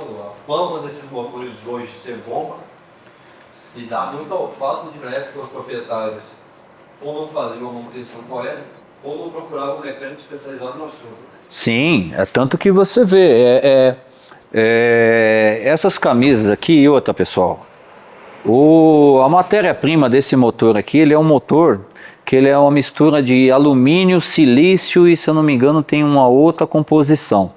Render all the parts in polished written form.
a fama desses motores hoje ser bomba se dá muito ao fato de, na época, os proprietários ou não faziam a manutenção correta ou não procuravam um mecânico especializado no assunto. Sim, é tanto que você vê, essas camisas aqui e outra, pessoal, a matéria-prima desse motor aqui, ele é um motor que ele é uma mistura de alumínio, silício e, se eu não me engano, tem uma outra composição.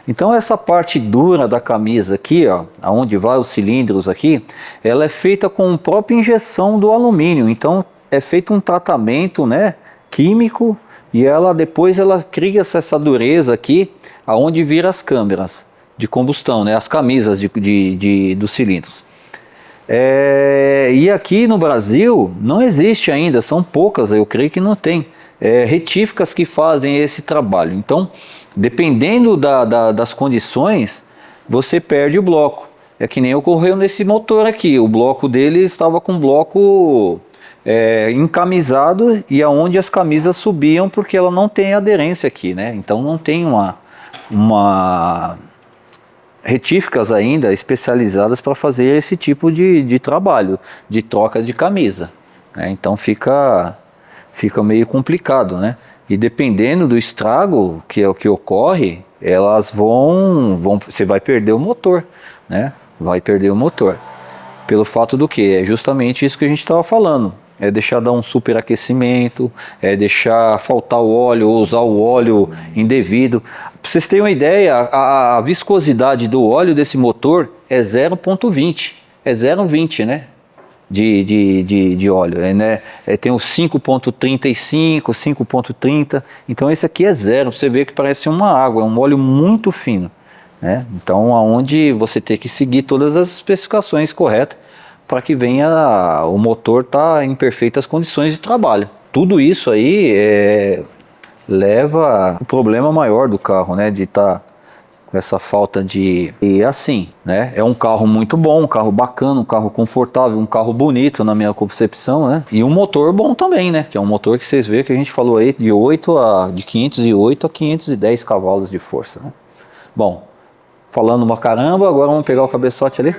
Então essa parte dura da camisa aqui, ó, aonde vai os cilindros aqui, ela é feita com a própria injeção do alumínio. Então é feito um tratamento, né, químico, e ela depois ela cria essa dureza aqui, aonde vira as câmeras de combustão, né, as camisas dos cilindros. E aqui no Brasil não existe ainda, são poucas, eu creio que não tem, retíficas que fazem esse trabalho. Então, dependendo das condições, você perde o bloco. É que nem ocorreu nesse motor aqui, o bloco dele estava com bloco encamisado e aonde as camisas subiam porque ela não tem aderência aqui, né? Então não tem uma retíficas ainda especializadas para fazer esse tipo de trabalho, de troca de camisa, né? Então fica meio complicado, né? E dependendo do estrago que é o que ocorre, elas você vai perder o motor, né? Vai perder o motor. Pelo fato do que? É justamente isso que a gente estava falando. É deixar dar um superaquecimento, é deixar faltar o óleo ou usar o óleo indevido. Para vocês terem uma ideia, a viscosidade do óleo desse motor é 0,20. É 0,20, né? De óleo. Né? Tem o 5,35, 5,30. Então esse aqui é zero. Você vê que parece uma água, é um óleo muito fino. Né? Então, aonde você tem que seguir todas as especificações corretas para que venha o motor estar em perfeitas condições de trabalho. Tudo isso aí leva o problema maior do carro, né? De estar com essa falta de... E assim, né? É um carro muito bom, um carro bacana, um carro confortável, um carro bonito na minha concepção, né? E um motor bom também, né? Que é um motor que vocês veem que a gente falou aí de 508 a 510 cavalos de força, né? Bom, falando uma caramba, agora vamos pegar o cabeçote ali.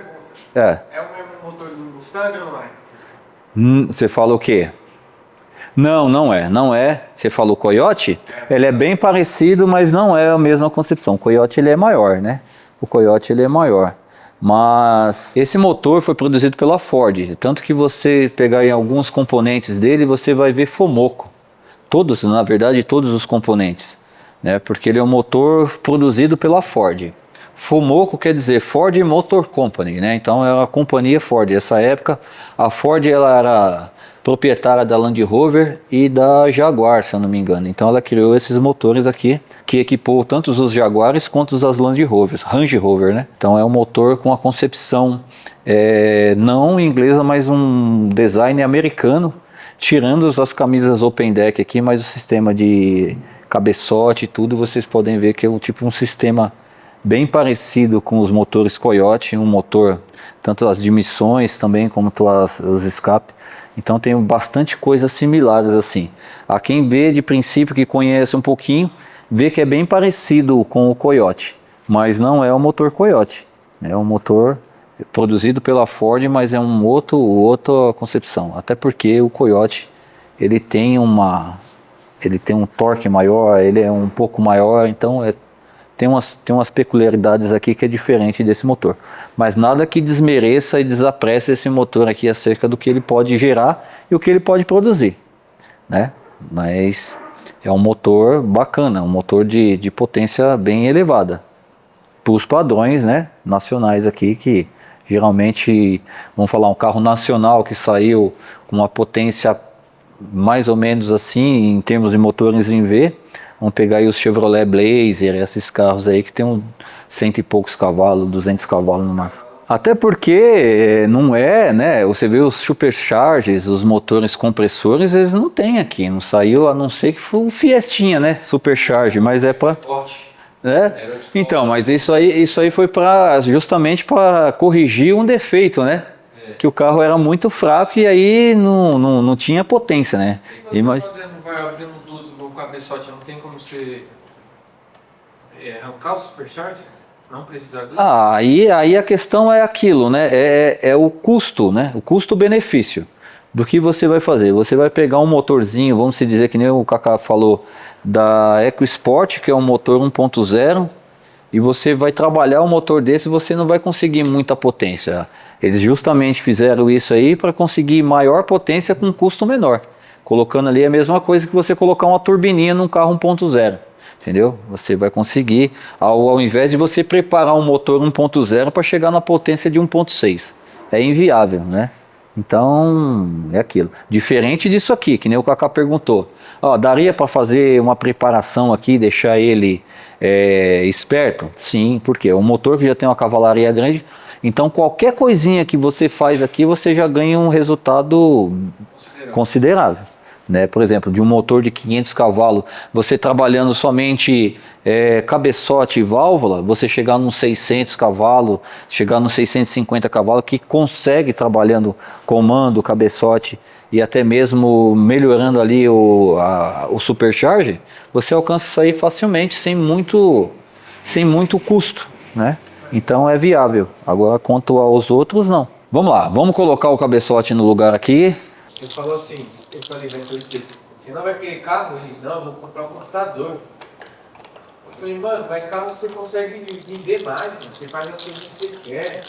É o mesmo motor do Mustang ou não é? Você fala o quê? Não é. Você falou Coyote? Ele é bem parecido, mas não é a mesma concepção. O Coyote ele é maior, né? O Coyote ele é maior. Mas esse motor foi produzido pela Ford, tanto que você pegar em alguns componentes dele, você vai ver Fomoco. Todos, na verdade, todos os componentes, né? Porque ele é um motor produzido pela Ford. Fomoco quer dizer Ford Motor Company, né? Então é a companhia Ford. Nessa época, a Ford ela era proprietária da Land Rover e da Jaguar, se eu não me engano. Então ela criou esses motores aqui, que equipou tanto os Jaguares quanto as Land Rovers, Range Rover, né? Então é um motor com a concepção não inglesa, mas um design americano, tirando as camisas open deck aqui, mas o sistema de cabeçote e tudo, vocês podem ver que é um sistema bem parecido com os motores Coyote, um motor, tanto as dimissões também, como os escapes. Então tem bastante coisas similares assim. A quem vê de princípio, que conhece um pouquinho, vê que é bem parecido com o Coyote, mas não é o motor Coyote. É um motor produzido pela Ford, mas é outra concepção. Até porque o Coyote ele tem um torque maior, ele é um pouco maior, então tem umas peculiaridades aqui que é diferente desse motor. Mas nada que desmereça e desapresse esse motor aqui acerca do que ele pode gerar e o que ele pode produzir, né? Mas é um motor bacana, um motor de potência bem elevada. Para os padrões, né, nacionais aqui, que geralmente, vamos falar, um carro nacional que saiu com uma potência mais ou menos assim, em termos de motores em V, vamos pegar aí os Chevrolet Blazer, esses carros aí que tem uns 100 e poucos cavalos, 200 cavalos no máximo. Até porque não é, né? Você vê os supercharges, os motores compressores, eles não tem aqui, não saiu, a não ser que foi um Fiestinha, né? Supercharge, mas é para... Então, mas isso aí foi justamente para corrigir um defeito, né? Que o carro era muito fraco e aí não tinha potência, né? E você vai abrindo tudo no cabeçote, não tem como você arrancar o supercharger? Não precisa de... Aí a questão é aquilo, né? É o custo, né? O custo-benefício do que você vai fazer. Você vai pegar um motorzinho, vamos se dizer que nem o Kaká falou, da EcoSport, que é um motor 1.0, e você vai trabalhar um motor desse, você não vai conseguir muita potência. Eles justamente fizeram isso aí para conseguir maior potência com custo menor. Colocando ali a mesma coisa que você colocar uma turbininha num carro 1.0. Entendeu? Você vai conseguir, ao invés de você preparar um motor 1.0 para chegar na potência de 1.6. É inviável, né? Então, é aquilo. Diferente disso aqui, que nem o Kaká perguntou. Ó, daria para fazer uma preparação aqui, deixar ele esperto? Sim, porque é um motor que já tem uma cavalaria grande. Então, qualquer coisinha que você faz aqui, você já ganha um resultado considerável. Né? Por exemplo, de um motor de 500 cavalos, você trabalhando somente cabeçote e válvula, você chegar nos 600 cavalos, chegar nos 650 cavalos, que consegue trabalhando comando, cabeçote e até mesmo melhorando ali o supercharge, você alcança isso aí facilmente, sem muito custo, né? Então é viável. Agora, quanto aos outros, não. Vamos lá, vamos colocar o cabeçote no lugar aqui. Ele falou assim, eu falei, você não vai querer carro? Ele, não, eu vou comprar um computador. Eu falei, mano, vai carro você consegue vender mais, mano. Você faz as coisas que você quer.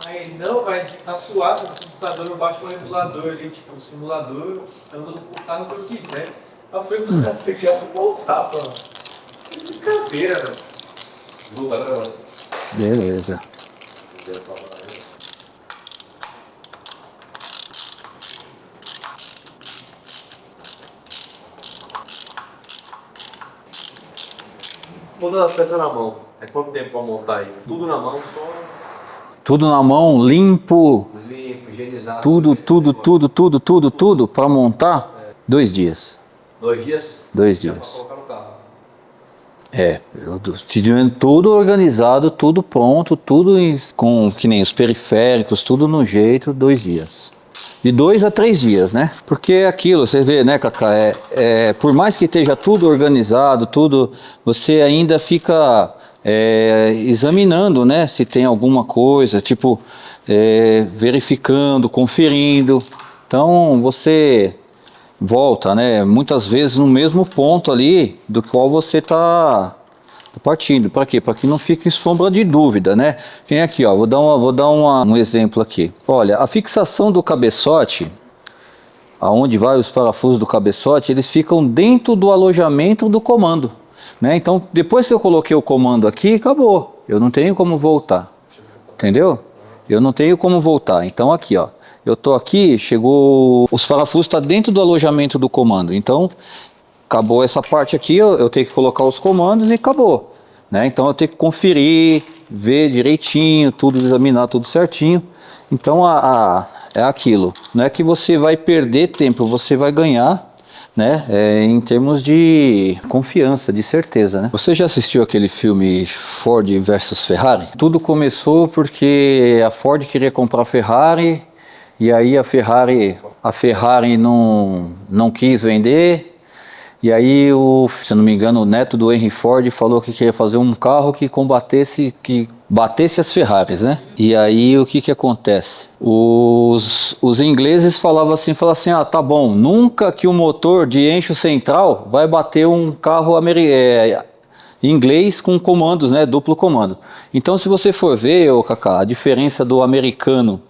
Aí ele, não, mas tá suave, o computador, eu baixo um emulador ali, tipo, um simulador, eu ando com o carro que eu quiser. Aí eu falei, você quer voltar, mano. Que brincadeira, velho. Beleza. Quando a peça na mão, é quanto tempo pra montar aí? Tudo na mão, só Tudo na mão, limpo, limpo, higienizado. tudo para montar. 2 dias. 2 dias? 2 Já pra dias. colocar no carro. Tudo organizado, tudo pronto, com que nem os periféricos, tudo no jeito, 2 dias. De 2 a 3 dias, né? Porque é aquilo, você vê, né, Kaká? Por mais que esteja tudo organizado, você ainda fica examinando, né? Se tem alguma coisa, tipo, verificando, conferindo. Então, você volta, né? Muitas vezes no mesmo ponto ali do qual você está partindo. Para quê? Para que não fique sombra de dúvida, né? Tem aqui, ó, vou dar um exemplo aqui. Olha, a fixação do cabeçote, aonde vai os parafusos do cabeçote, eles ficam dentro do alojamento do comando, né? Então, depois que eu coloquei o comando aqui, acabou. Eu não tenho como voltar. Entendeu? Eu não tenho como voltar. Então, aqui, ó. Eu tô aqui, chegou... Os parafusos estão dentro do alojamento do comando. Então, acabou essa parte aqui, eu tenho que colocar os comandos e acabou. Né? Então, eu tenho que conferir, ver direitinho, tudo, examinar tudo certinho. Então, é aquilo. Não é que você vai perder tempo, você vai ganhar, né? Em termos de confiança, de certeza, né? Você já assistiu aquele filme Ford versus Ferrari? Tudo começou porque a Ford queria comprar a Ferrari, e aí a Ferrari não quis vender, e aí, se eu não me engano, o neto do Henry Ford falou que queria fazer um carro que batesse as Ferraris, né? E aí o que acontece? Os ingleses falavam assim, ah, tá bom, nunca que o motor de eixo central vai bater um carro inglês com comandos, né? Duplo comando. Então, se você for ver, Kaká, a diferença do americano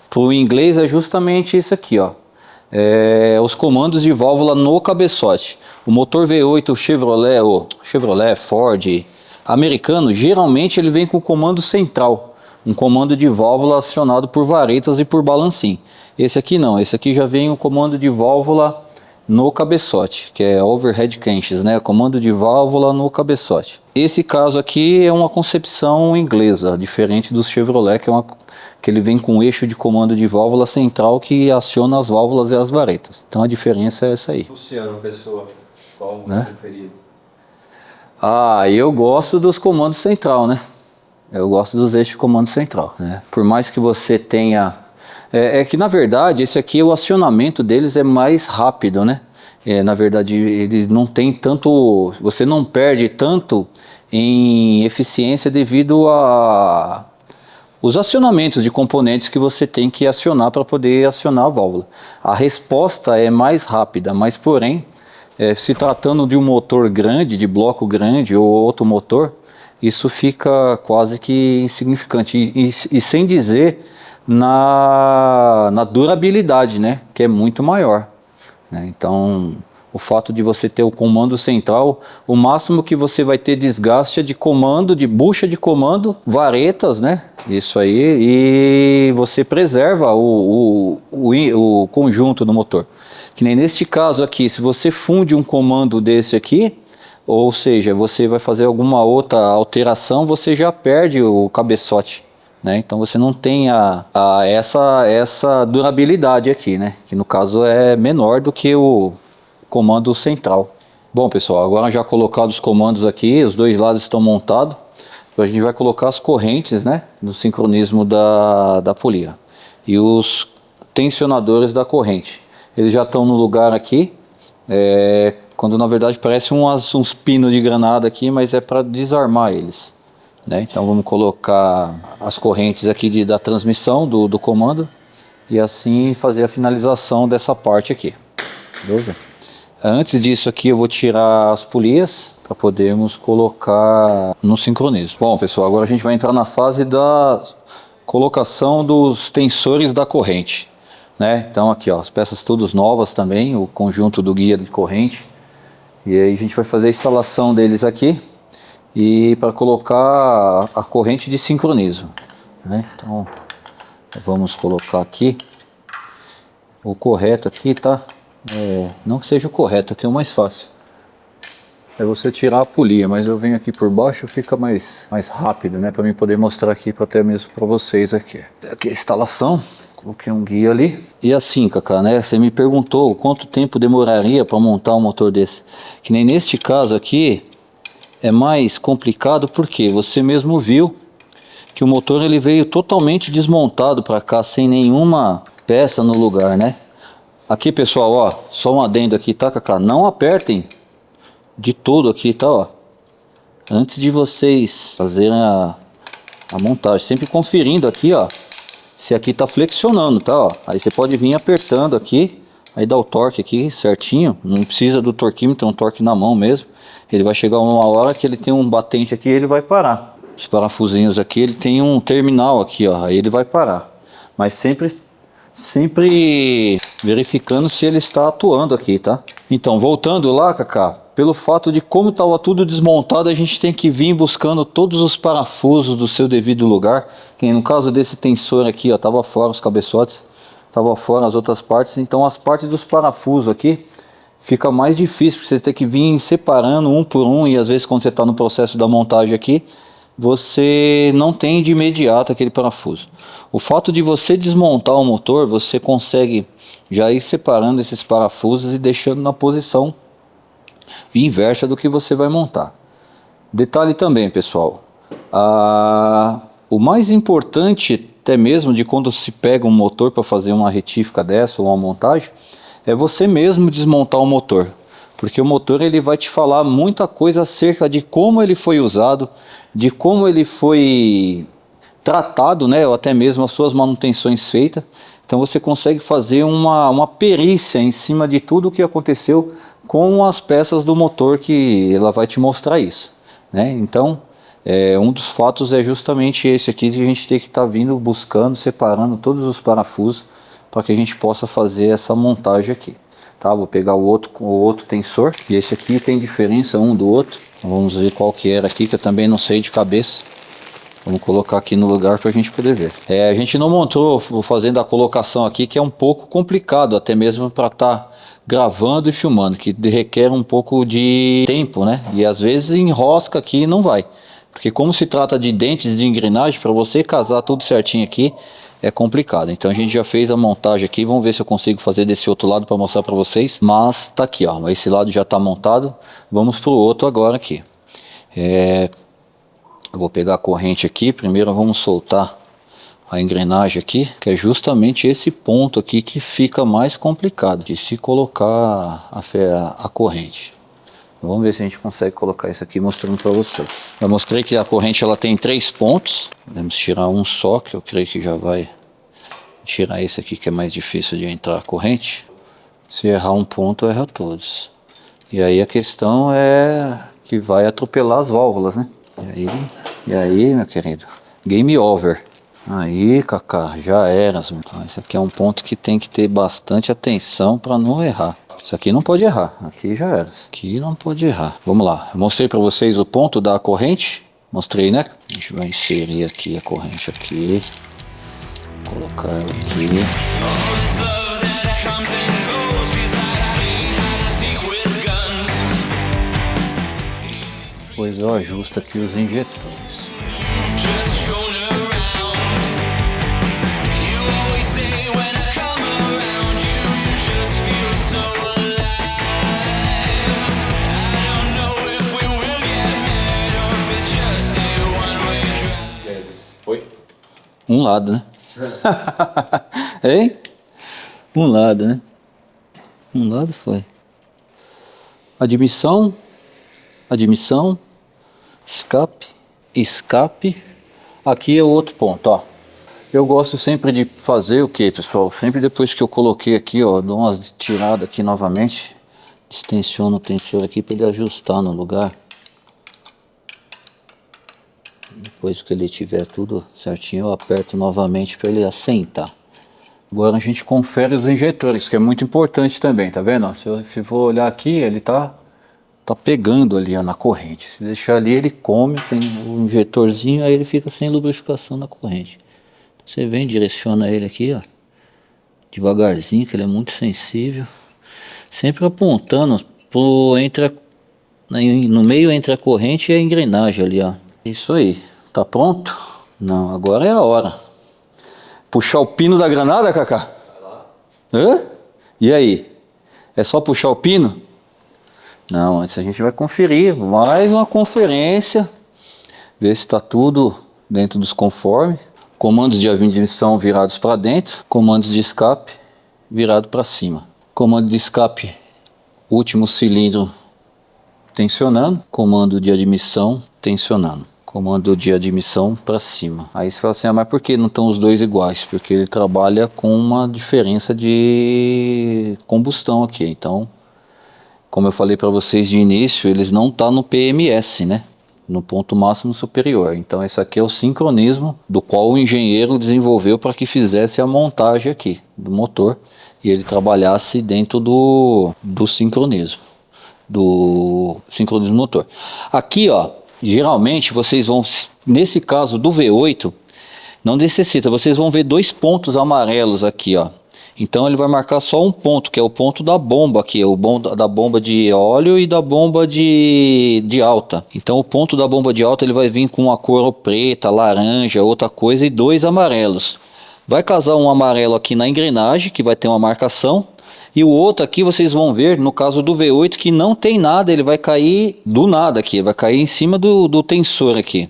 para o inglês é justamente isso aqui, ó. Os comandos de válvula no cabeçote. O motor V8 Chevrolet, Ford, americano, geralmente ele vem com comando central, um comando de válvula acionado por varetas e por balancim. Esse aqui não, esse aqui já vem o comando de válvula no cabeçote, que é overhead camshaft, né? Comando de válvula no cabeçote. Esse caso aqui é uma concepção inglesa, diferente do Chevrolet, que ele vem com um eixo de comando de válvula central que aciona as válvulas e as varetas. Então a diferença é essa aí. Luciano, pessoa, qual o preferido? Eu gosto dos comandos central, né? Eu gosto dos eixos de comando central, né? Por mais que você tenha... que na verdade esse aqui, o acionamento deles é mais rápido, né? Na verdade ele não tem tanto... Você não perde tanto em eficiência devido a os acionamentos de componentes que você tem que acionar para poder acionar a válvula. A resposta é mais rápida, mas porém, se tratando de um motor grande, de bloco grande ou outro motor, isso fica quase que insignificante. E sem dizer na durabilidade, né, que é muito maior, né? Então, o fato de você ter o comando central, o máximo que você vai ter desgaste é de comando, de bucha de comando, varetas, né? Isso aí, e você preserva o conjunto do motor. Que nem neste caso aqui, se você funde um comando desse aqui, ou seja, você vai fazer alguma outra alteração, você já perde o cabeçote, né? Então você não tem essa durabilidade aqui, né? Que no caso é menor do que o comando central. Bom pessoal, agora já colocados os comandos aqui, os dois lados estão montados. A gente vai colocar as correntes, né, do sincronismo da polia e os tensionadores da corrente. Eles já estão no lugar aqui, quando na verdade parece uns pinos de granada aqui, mas é para desarmar eles, né? Então vamos colocar as correntes aqui da transmissão do comando e assim fazer a finalização dessa parte aqui, beleza? Antes disso aqui eu vou tirar as polias para podermos colocar no sincronismo. Bom pessoal, agora a gente vai entrar na fase da colocação dos tensores da corrente, né? Então aqui ó, as peças todas novas também, o conjunto do guia de corrente. E aí a gente vai fazer a instalação deles aqui e para colocar a corrente de sincronismo, né? Então vamos colocar aqui o correto aqui, tá? Não que seja o correto, aqui é o mais fácil. É você tirar a polia, mas eu venho aqui por baixo, fica mais rápido, né? Para mim poder mostrar aqui, para até mesmo para vocês aqui. Aqui a instalação, coloquei um guia ali. E assim, Cacá, né? Você me perguntou quanto tempo demoraria para montar um motor desse. Que nem neste caso aqui, é mais complicado porque você mesmo viu que o motor ele veio totalmente desmontado para cá, sem nenhuma peça no lugar, né? Aqui pessoal, ó, só um adendo aqui, tá, Cacá? Não apertem de todo aqui, tá, ó. Antes de vocês fazerem a montagem, sempre conferindo aqui, ó, se aqui tá flexionando, tá, ó. Aí você pode vir apertando aqui, aí dá o torque aqui certinho, não precisa do torquímetro, é um torque na mão mesmo. Ele vai chegar uma hora que ele tem um batente aqui e ele vai parar. Os parafusinhos aqui, ele tem um terminal aqui, ó, aí ele vai parar. Mas sempre verificando se ele está atuando aqui, tá? Então, voltando lá, Cacá, pelo fato de como estava tudo desmontado, a gente tem que vir buscando todos os parafusos do seu devido lugar. Que no caso desse tensor aqui, ó, tava fora os cabeçotes, tava fora as outras partes. Então, as partes dos parafusos aqui fica mais difícil, porque você tem que vir separando um por um, e às vezes quando você está no processo da montagem aqui, você não tem de imediato aquele parafuso. O fato de você desmontar o motor, você consegue já ir separando esses parafusos e deixando na posição inversa do que você vai montar. Detalhe também, pessoal, o mais importante até mesmo de quando se pega um motor para fazer uma retífica dessa ou uma montagem, é você mesmo desmontar o motor. Porque o motor ele vai te falar muita coisa acerca de como ele foi usado, de como ele foi tratado, né, ou até mesmo as suas manutenções feitas. Então você consegue fazer uma perícia em cima de tudo o que aconteceu com as peças do motor, que ela vai te mostrar isso, né? Então um dos fatos é justamente esse aqui, de a gente ter que estar vindo buscando, separando todos os parafusos para que a gente possa fazer essa montagem aqui. Tá, vou pegar o outro tensor, e esse aqui tem diferença um do outro. Vamos ver qual que era aqui, que eu também não sei de cabeça. Vamos colocar aqui no lugar para a gente poder ver. A gente não montou fazendo a colocação aqui, que é um pouco complicado, até mesmo para estar gravando e filmando, que requer um pouco de tempo, né? E às vezes enrosca aqui e não vai. Porque como se trata de dentes de engrenagem, para você casar tudo certinho aqui, é complicado. Então a gente já fez a montagem aqui, vamos ver se eu consigo fazer desse outro lado para mostrar para vocês. Mas tá aqui, ó, esse lado já está montado. Vamos pro outro agora aqui. Eu vou pegar a corrente aqui, primeiro vamos soltar a engrenagem aqui, que é justamente esse ponto aqui que fica mais complicado de se colocar a corrente. Vamos ver se a gente consegue colocar isso aqui mostrando para vocês. Eu mostrei que a corrente ela tem 3 pontos. Podemos tirar um só, que eu creio que já vai tirar esse aqui que é mais difícil de entrar a corrente. Se errar um ponto, erra todos. E aí a questão é que vai atropelar as válvulas, né? E aí, meu querido, game over. Aí, Kaká, já era. Então, esse aqui é um ponto que tem que ter bastante atenção para não errar. Isso aqui não pode errar, aqui já era. Aqui não pode errar. Vamos lá, eu mostrei para vocês o ponto da corrente. Mostrei, né? A gente vai inserir aqui a corrente aqui. Colocar ela aqui. Depois eu ajusto aqui os injetores. Foi? Um lado, né? Hein? Um lado, né? Um lado foi. Admissão, admissão, escape, escape. Aqui é o outro ponto, ó. Eu gosto sempre de fazer o que, pessoal? Sempre depois que eu coloquei aqui, ó, dou umas tiradas aqui novamente. Distensiono o tensor aqui para ele ajustar no lugar. Depois que ele tiver tudo certinho, eu aperto novamente para ele assentar. Agora a gente confere os injetores, que é muito importante também, tá vendo? Se eu for olhar aqui, ele tá pegando ali ó, na corrente. Se deixar ali, ele come, tem um injetorzinho, aí ele fica sem lubrificação na corrente. Você vem, direciona ele aqui, ó, devagarzinho, que ele é muito sensível. Sempre apontando no meio entre a corrente e a engrenagem ali, ó. Isso aí, tá pronto? Não, agora é a hora. Puxar o pino da granada, Kaká? Vai lá. Hã? E aí? É só puxar o pino? Não, antes a gente vai conferir, mais uma conferência, ver se está tudo dentro dos conformes. Comandos de admissão virados para dentro, comandos de escape virado para cima. Comando de escape, último cilindro tensionando, comando de admissão tensionando. Comando de admissão para cima. Aí você fala assim, mas por que não estão os dois iguais? Porque ele trabalha com uma diferença de combustão aqui. Então, como eu falei para vocês de início, eles não estão no PMS, né? No ponto máximo superior. Então esse aqui é o sincronismo do qual o engenheiro desenvolveu para que fizesse a montagem aqui do motor e ele trabalhasse dentro do sincronismo motor. Aqui ó, geralmente vocês vão, nesse caso do V8, não necessita, vocês vão ver 2 pontos amarelos aqui ó. Então ele vai marcar só um ponto, que é o ponto da bomba aqui, o da bomba de óleo e da bomba de alta. Então o ponto da bomba de alta ele vai vir com uma cor preta, laranja, outra coisa e 2 amarelos. Vai casar um amarelo aqui na engrenagem, que vai ter uma marcação. E o outro aqui vocês vão ver, no caso do V8, que não tem nada, ele vai cair do nada aqui, vai cair em cima do tensor aqui.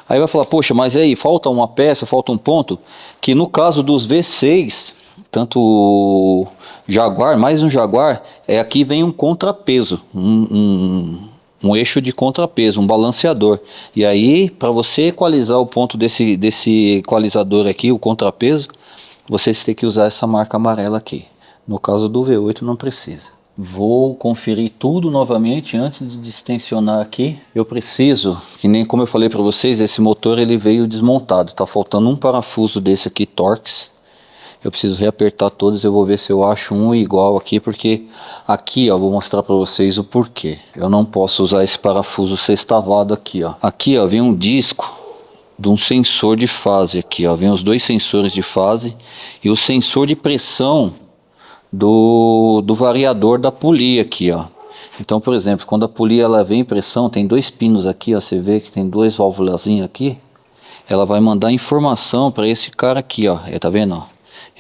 Aí vai falar, poxa, mas aí falta uma peça, falta um ponto, que no caso dos V6... tanto o Jaguar, mais um Jaguar, aqui vem um contrapeso, um eixo de contrapeso, um balanceador. E aí, para você equalizar o ponto desse equalizador aqui, o contrapeso, vocês têm que usar essa marca amarela aqui. No caso do V8 não precisa. Vou conferir tudo novamente antes de distensionar aqui. Eu preciso, que nem como eu falei para vocês, esse motor ele veio desmontado. Tá faltando um parafuso desse aqui, Torx. Eu preciso reapertar todos, eu vou ver se eu acho um igual aqui, porque aqui, ó, vou mostrar para vocês o porquê. Eu não posso usar esse parafuso sextavado aqui, ó. Aqui, ó, vem um disco de um sensor de fase aqui, ó. Vem os 2 sensores de fase e o sensor de pressão do variador da polia aqui, ó. Então, por exemplo, quando a polia ela vem em pressão, tem 2 pinos aqui, ó. Você vê que tem 2 válvulazinhas aqui. Ela vai mandar informação para esse cara aqui, ó. Tá vendo, ó?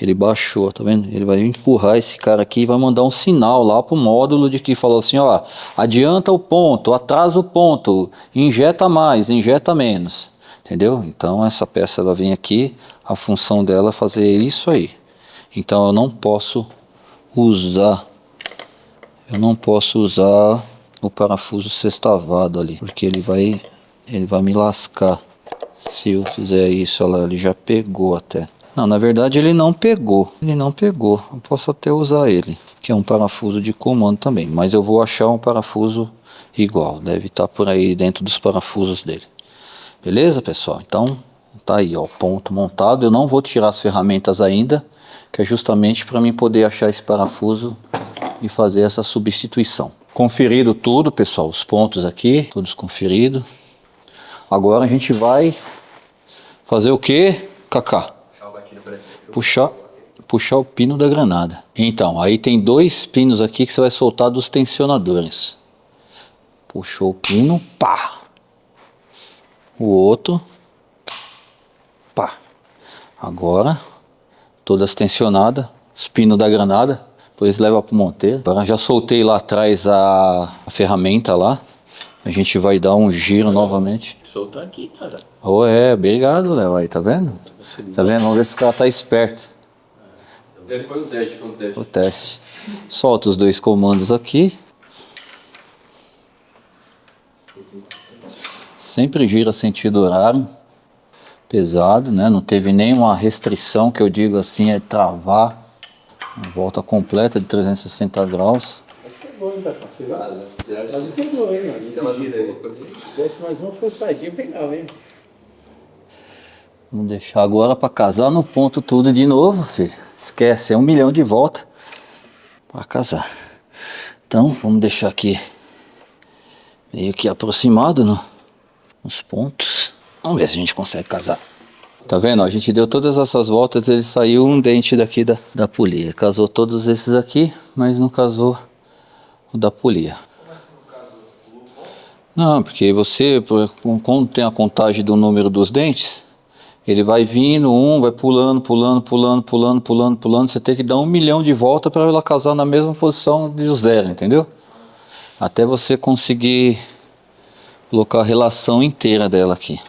Ele baixou, tá vendo? Ele vai empurrar esse cara aqui e vai mandar um sinal lá pro módulo de que falou assim, ó, adianta o ponto, atrasa o ponto, injeta mais, injeta menos, entendeu? Então essa peça ela vem aqui, a função dela é fazer isso aí. Então eu não posso usar o parafuso sextavado ali, porque ele vai me lascar. Se eu fizer isso, ele já pegou até. Não, na verdade ele não pegou. Eu posso até usar ele, que é um parafuso de comando também, mas eu vou achar um parafuso igual, deve estar por aí dentro dos parafusos dele. Beleza, pessoal? Então, tá aí, ó, o ponto montado. Eu não vou tirar as ferramentas ainda, que é justamente para mim poder achar esse parafuso e fazer essa substituição. Conferido tudo, pessoal, os pontos aqui, todos conferidos. Agora a gente vai fazer o que, Kaká? Puxar o pino da granada. Então, aí tem 2 pinos aqui que você vai soltar dos tensionadores. Puxou o pino, pá. O outro, pá. Agora, todas tensionadas, os pinos da granada, depois leva para o monteiro. Agora já soltei lá atrás a ferramenta lá. A gente vai dar um giro novamente. Soltou aqui, cara. Oh, obrigado, Léo, aí, tá vendo? Tá vendo? Vamos ver se o cara tá esperto. Foi o teste. O teste. Solta os 2 comandos aqui. Sempre gira sentido horário. Pesado, né? Não teve nenhuma restrição que eu digo assim, é travar. Uma volta completa de 360 graus. Pegou, hein, Cacá? Você vai? Quase pegou, hein, mano? Se tivesse mais uma forçadinha, pegava, hein? Vamos deixar agora para casar no ponto tudo de novo, filho. Esquece, é 1 milhão de volta para casar. Então, vamos deixar aqui meio que aproximado nos pontos. Vamos ver se a gente consegue casar. Tá vendo? A gente deu todas essas voltas, ele saiu um dente daqui da polia. Casou todos esses aqui, mas não casou o da polia. Não, porque você, quando tem a contagem do número dos dentes, ele vai vindo, vai pulando, você tem que dar 1 milhão de volta para ela casar na mesma posição de 0, entendeu? Até você conseguir colocar a relação inteira dela aqui.